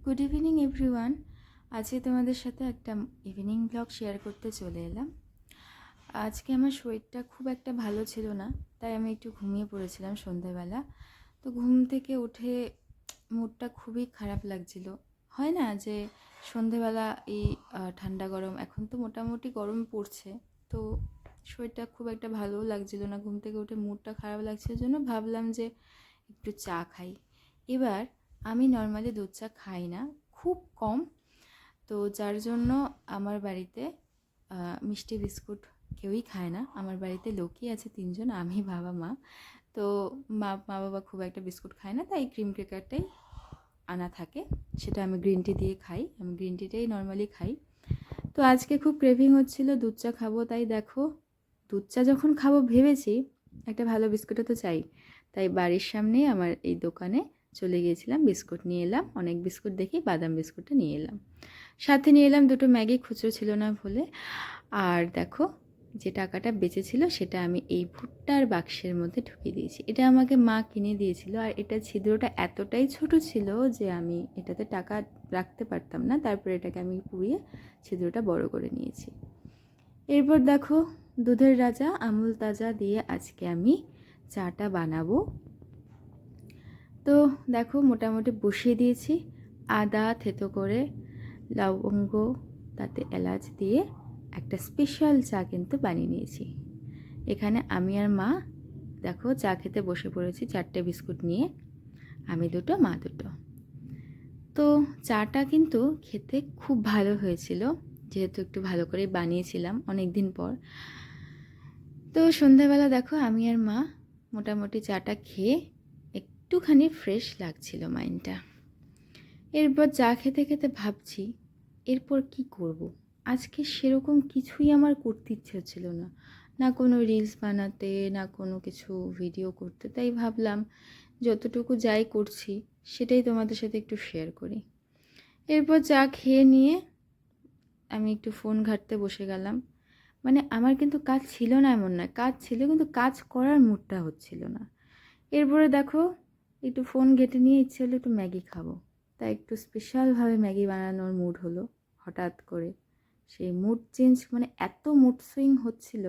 Good evening everyone. আজকে তোমাদের সাথে একটা ইভিনিং ব্লগ শেয়ার করতে চলে এলাম। আজকে আমার শরীরটা খুব একটা ভালো ছিল না, তাই আমি একটু ঘুমিয়ে পড়েছিলাম সন্ধ্যাবেলা। তো ঘুম থেকে উঠে মুডটা খুবই খারাপ লাগছিল। হয় না যে সন্ধ্যাবেলা এই ঠান্ডা গরম, এখন তো মোটামুটি গরম পড়ছে, তো শরীরটা খুব একটা ভালোও লাগছিল না। ঘুম থেকে উঠে মুডটা খারাপ লাগছিল জন্য ভাবলাম যে একটু চা খাই। এবার আমি নর্মালি দুধ চা খাই না, খুব কম। তো যার জন্য আমার বাড়িতে মিষ্টি বিস্কুট কেউই খায় না। আমার বাড়িতে লোকই আছে 3জন, আমি, বাবা, মা। তো মা বাবা খুব একটা বিস্কুট খায় না, তাই ক্রিম ক্র্যাকারটাই আনা থাকে, সেটা আমি গ্রিন টি দিয়ে খাই। আমি গ্রিন টিটাই নর্মালি খাই। তো আজকে খুব ক্রেভিং হচ্ছিল দুধ চা খাবো, তাই দেখো দুধ চা যখন খাবো ভেবেছি একটা ভালো বিস্কুটও তো চাই। তাই বাড়ির সামনেই আমার এই দোকানে চলে গিয়েছিলাম, বিস্কুট নিয়ে এলাম। অনেক বিস্কুট দেখি বাদাম বিস্কুটটা নিয়ে এলাম, সাথে নিয়ে এলাম দুটো ম্যাগি, খুচরো ছিল না বলে। আর দেখো যে টাকাটা বেঁচেছিল সেটা আমি এই ভুট্টার বাক্সের মধ্যে ঢুকিয়ে দিয়েছি। এটা আমাকে মা কিনে দিয়েছিল, আর এটা ছিদ্রটা এতটাই ছোট ছিল যে আমি এটাতে টাকা রাখতে পারতাম না। তারপরে এটাকে আমি পুড়িয়ে ছিদ্রটা বড় করে নিয়েছি। এরপর দেখো দুধের রাজা আমুল তাজা দিয়ে আজকে আমি চাটা বানাবো। তো দেখো মোটামুটি বসিয়ে দিয়েছি। আদা থেতো করে, লবঙ্গ, তাতে এলাচ দিয়ে একটা স্পেশাল চা কিন্তু বানিয়ে নিয়েছি। এখানে আমি আর মা দেখো চা খেতে বসে পড়েছি, 4টে বিস্কুট নিয়ে, আমি দুটো মা দুটো। তো চাটা কিন্তু খেতে খুব ভালো হয়েছিল, যেহেতু একটু ভালো করে বানিয়েছিলাম অনেক দিন পর। তো সন্ধ্যাবেলা দেখো আমি আর মা মোটামুটি চাটা খেয়ে একটুখানি ফ্রেশ লাগছিল মাইন্ডটা। এরপর চা খেতে খেতে ভাবছি এরপর কি করব। আজকে সেরকম কিছুই আমার করতে ইচ্ছে হচ্ছিল না, না কোনো রিলস বানাতে, না কোনো কিছু ভিডিও করতে। তাই ভাবলাম যতটুকু যাই করছি সেটাই তোমাদের সাথে একটু শেয়ার করি। এরপর চা খেয়ে নিয়ে আমি একটু ফোন ঘাঁটতে বসে গেলাম। মানে আমার কিন্তু কাজ ছিল না এমন না, কাজ ছিল, কিন্তু কাজ করার মুডটা হচ্ছিল না। এরপরে দেখো একটু ফোন ঘেঁটে নিয়ে ইচ্ছে হলো একটু ম্যাগি খাবো, তাই একটু স্পেশালভাবে ম্যাগি বানানোর মুড হলো হঠাৎ করে। সেই মুড চেঞ্জ, মানে এত মুড সুইং হচ্ছিল,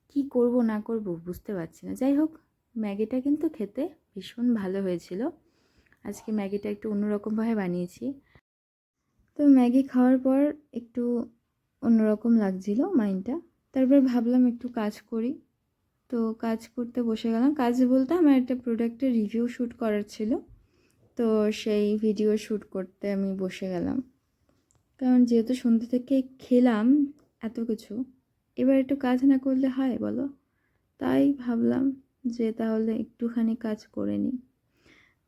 কি করব না করব বুঝতে পারছি না। যাই হোক, ম্যাগিটা কিন্তু খেতে ভীষণ ভালো হয়েছিল। আজকে ম্যাগিটা একটু অন্যরকমভাবে বানিয়েছি। তো ম্যাগি খাওয়ার পর একটু অন্যরকম লাগছিল মাইন্ডটা। তারপর ভাবলাম একটু কাজ করি, তো কাজ করতে বসে গেলাম। কাজ বলতে আমার একটা প্রোডাক্টের রিভিউ শ্যুট করার ছিল, তো সেই ভিডিও শ্যুট করতে আমি বসে গেলাম। কারণ যেহেতু সন্ধ্যে থেকে খেলাম এত কিছু, এবার একটু কাজ না করলে হয় বলো? তাই ভাবলাম যে তাহলে একটুখানি কাজ করে নিই।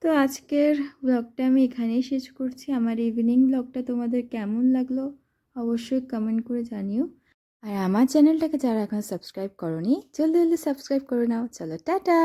তো আজকের ব্লগটা আমি এখানেই শেষ করছি। আমার ইভিনিং ব্লগটা তোমাদের কেমন লাগলো অবশ্যই কমেন্ট করে জানিও। আর আমার চ্যানেলটাকে যারা এখন সাবস্ক্রাইব করোনি, জলদি জলদি সাবস্ক্রাইব করে নাও। চলো টাটা।